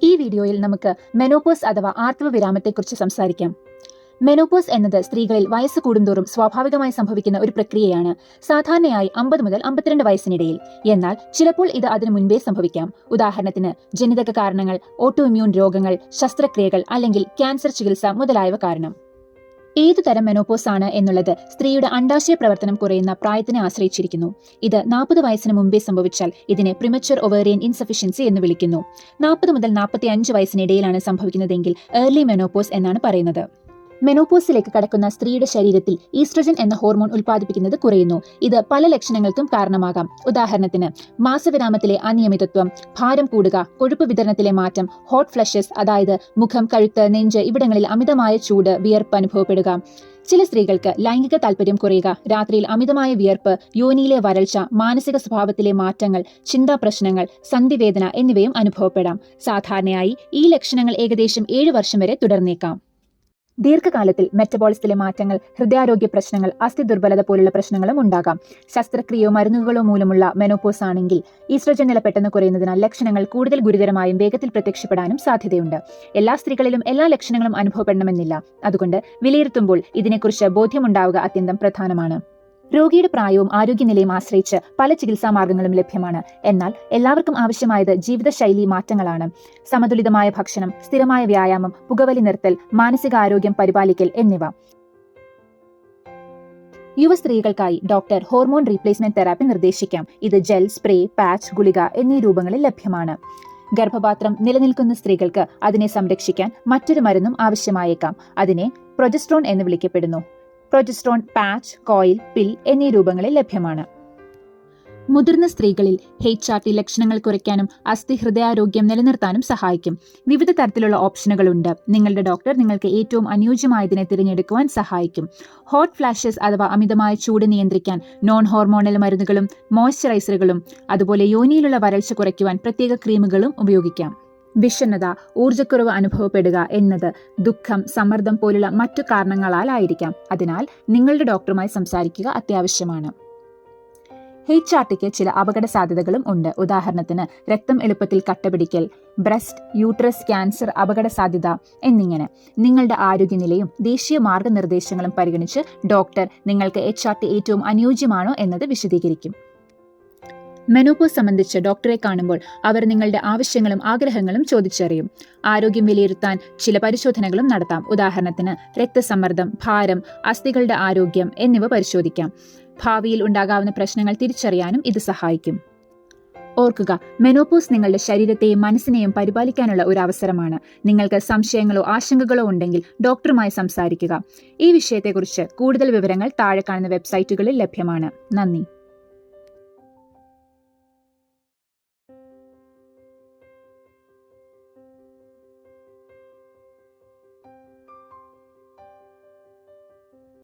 ഈ വീഡിയോയിൽ നമുക്ക് മെനോപോസ് അഥവാ ആർത്തവ വിരാമത്തെക്കുറിച്ച് സംസാരിക്കാം. മെനോപോസ് എന്നത് സ്ത്രീകളിൽ വയസ്സ് കൂടുന്തോറും സ്വാഭാവികമായി സംഭവിക്കുന്ന ഒരു പ്രക്രിയയാണ്. സാധാരണയായി 50 മുതൽ 52 വയസ്സിനിടയിൽ. എന്നാൽ ചിലപ്പോൾ ഇത് അതിനു മുൻപേ സംഭവിക്കാം. ഉദാഹരണത്തിന് ജനിതക കാരണങ്ങൾ, ഓട്ടോ ഇമ്മ്യൂൺ രോഗങ്ങൾ, ശസ്ത്രക്രിയകൾ അല്ലെങ്കിൽ ക്യാൻസർ ചികിത്സ മുതലായവ കാരണം. ഏതുതരം മെനോപോസ് ആണ് എന്നുള്ളത് സ്ത്രീയുടെ അണ്ഡാശയ പ്രവർത്തനം കുറയുന്ന പ്രായത്തിനെ ആശ്രയിച്ചിരിക്കുന്നു. ഇത് 40 വയസ്സിന് മുമ്പേ സംഭവിച്ചാൽ ഇതിനെ പ്രിമച്വർ ഒവേറിയൻ ഇൻസഫിഷ്യൻസി എന്ന് വിളിക്കുന്നു. 40 മുതൽ 45 വയസ്സിനിടയിലാണ് സംഭവിക്കുന്നതെങ്കിൽ ഏർലി മെനോപോസ് എന്നാണ് പറയുന്നത്. മെനോപോസിലേക്ക് കടക്കുന്ന സ്ത്രീയുടെ ശരീരത്തിൽ ഈസ്ട്രജൻ എന്ന ഹോർമോൺ ഉൽപ്പാദിപ്പിക്കുന്നത് കുറയുന്നു. ഇത് പല ലക്ഷണങ്ങൾക്കും കാരണമാകാം. ഉദാഹരണത്തിന് മാസവിരാമത്തിലെ അനിയമിതത്വം, ഭാരം കൂടുക, കൊഴുപ്പ് വിതരണത്തിലെ മാറ്റം, ഹോട്ട് ഫ്ലഷസ് അതായത് മുഖം, കഴുത്ത്, നെഞ്ച് ഇവിടങ്ങളിൽ അമിതമായ ചൂട്, വിയർപ്പ് അനുഭവപ്പെടുക. ചില സ്ത്രീകൾക്ക് ലൈംഗിക താല്പര്യം കുറയുക, രാത്രിയിൽ അമിതമായ വിയർപ്പ്, യോനിയിലെ വരൾച്ച, മാനസിക സ്വഭാവത്തിലെ മാറ്റങ്ങൾ, ചിന്താ പ്രശ്നങ്ങൾ, സന്ധിവേദന എന്നിവയും അനുഭവപ്പെടാം. സാധാരണയായി ഈ ലക്ഷണങ്ങൾ ഏകദേശം 7 വർഷം വരെ തുടർന്നേക്കാം. ദീർഘകാലത്തിൽ മെറ്റബോളിസത്തിലെ മാറ്റങ്ങൾ, ഹൃദയാരോഗ്യ പ്രശ്നങ്ങൾ, അസ്ഥി ദുർബലത പോലുള്ള പ്രശ്നങ്ങളും ഉണ്ടാകാം. ശസ്ത്രക്രിയയോ മരുന്നുകളോ മൂലമുള്ള മെനോപോസ് ആണെങ്കിൽ ഈസ്ട്രജൻ നില പെട്ടെന്ന് കുറയുന്നതിനാൽ ലക്ഷണങ്ങൾ കൂടുതൽ ഗുരുതരമായും വേഗത്തിൽ പ്രത്യക്ഷപ്പെടാനും സാധ്യതയുണ്ട്. എല്ലാ സ്ത്രീകളിലും എല്ലാ ലക്ഷണങ്ങളും അനുഭവപ്പെടണമെന്നില്ല. അതുകൊണ്ട് വിലയിരുത്തുമ്പോൾ ഇതിനെക്കുറിച്ച് ബോധ്യമുണ്ടാവുക അത്യന്തം പ്രധാനമാണ്. രോഗിയുടെ പ്രായവും ആരോഗ്യനിലയും ആശ്രയിച്ച് പല ചികിത്സാ മാർഗങ്ങളും ലഭ്യമാണ്. എന്നാൽ എല്ലാവർക്കും ആവശ്യമായത് ജീവിതശൈലി മാറ്റങ്ങളാണ്. സമതുലിതമായ ഭക്ഷണം, സ്ഥിരമായ വ്യായാമം, പുകവലി നിർത്തൽ, മാനസികാരോഗ്യം പരിപാലിക്കൽ എന്നിവ. യുവ സ്ത്രീകൾക്കായി ഡോക്ടർ ഹോർമോൺ റീപ്ലേസ്മെന്റ് തെറാപ്പി നിർദ്ദേശിക്കാം. ഇത് ജെൽ, സ്പ്രേ, പാച്ച്, ഗുളിക എന്നീ രൂപങ്ങളിൽ ലഭ്യമാണ്. ഗർഭപാത്രം നിലനിൽക്കുന്ന സ്ത്രീകൾക്ക് അതിനെ സംരക്ഷിക്കാൻ മറ്റൊരു മരുന്നും ആവശ്യമായേക്കാം. അതിനെ പ്രൊജസ്ട്രോൺ എന്ന് വിളിക്കപ്പെടുന്നു. പ്രൊജസ്ട്രോൺ പാച്ച്, കോയിൽ, പിൽ എന്നീ രൂപങ്ങളിൽ ലഭ്യമാണ്. മുതിർന്ന സ്ത്രീകളിൽ HRT ലക്ഷണങ്ങൾ കുറയ്ക്കാനും അസ്ഥി ഹൃദയാരോഗ്യം നിലനിർത്താനും സഹായിക്കും. വിവിധ തരത്തിലുള്ള ഓപ്ഷനുകളുണ്ട്. നിങ്ങളുടെ ഡോക്ടർ നിങ്ങൾക്ക് ഏറ്റവും അനുയോജ്യമായതിനെ തിരഞ്ഞെടുക്കുവാൻ സഹായിക്കും. ഹോട്ട് ഫ്ലാഷസ് അഥവാ അമിതമായ ചൂട് നിയന്ത്രിക്കാൻ നോൺ ഹോർമോണൽ മരുന്നുകളും മോയ്സ്ചറൈസറുകളും അതുപോലെ യോനിയിലുള്ള വരൾച്ച കുറയ്ക്കുവാൻ പ്രത്യേക ക്രീമുകളും ഉപയോഗിക്കാം. വിഷണ്ണത, ഊർജ്ജക്കുറവ് അനുഭവപ്പെടുക എന്നത് ദുഃഖം, സമ്മർദ്ദം പോലുള്ള മറ്റു കാരണങ്ങളാലായിരിക്കാം. അതിനാൽ നിങ്ങളുടെ ഡോക്ടറുമായി സംസാരിക്കുക അത്യാവശ്യമാണ്. HRTക്ക് ചില അപകട സാധ്യതകളും ഉണ്ട്. ഉദാഹരണത്തിന് രക്തം എളുപ്പത്തിൽ കട്ടപിടിക്കൽ, ബ്രസ്റ്റ്, യൂട്രസ് ക്യാൻസർ അപകട സാധ്യത എന്നിങ്ങനെ. നിങ്ങളുടെ ആരോഗ്യനിലയും ദേശീയ മാർഗനിർദ്ദേശങ്ങളും പരിഗണിച്ച് ഡോക്ടർ നിങ്ങൾക്ക് HRT ഏറ്റവും അനുയോജ്യമാണോ എന്നത് വിശദീകരിക്കും. മെനോപോസ് സംബന്ധിച്ച് ഡോക്ടറെ കാണുമ്പോൾ അവർ നിങ്ങളുടെ ആവശ്യങ്ങളും ആഗ്രഹങ്ങളും ചോദിച്ചറിയും. ആരോഗ്യം വിലയിരുത്താൻ ചില പരിശോധനകളും നടത്താം. ഉദാഹരണത്തിന് രക്തസമ്മർദ്ദം, ഭാരം, അസ്ഥികളുടെ ആരോഗ്യം എന്നിവ പരിശോധിക്കാം. ഭാവിയിൽ ഉണ്ടാകാവുന്ന പ്രശ്നങ്ങൾ തിരിച്ചറിയാനും ഇത് സഹായിക്കും. ഓർക്കുക, മെനോപോസ് നിങ്ങളുടെ ശരീരത്തെയും മനസ്സിനെയും പരിപാലിക്കാനുള്ള ഒരു അവസരമാണ്. നിങ്ങൾക്ക് സംശയങ്ങളോ ആശങ്കകളോ ഉണ്ടെങ്കിൽ ഡോക്ടറുമായി സംസാരിക്കുക. ഈ വിഷയത്തെക്കുറിച്ച് കൂടുതൽ വിവരങ്ങൾ താഴെ കാണുന്ന വെബ്സൈറ്റുകളിൽ ലഭ്യമാണ്. നന്ദി.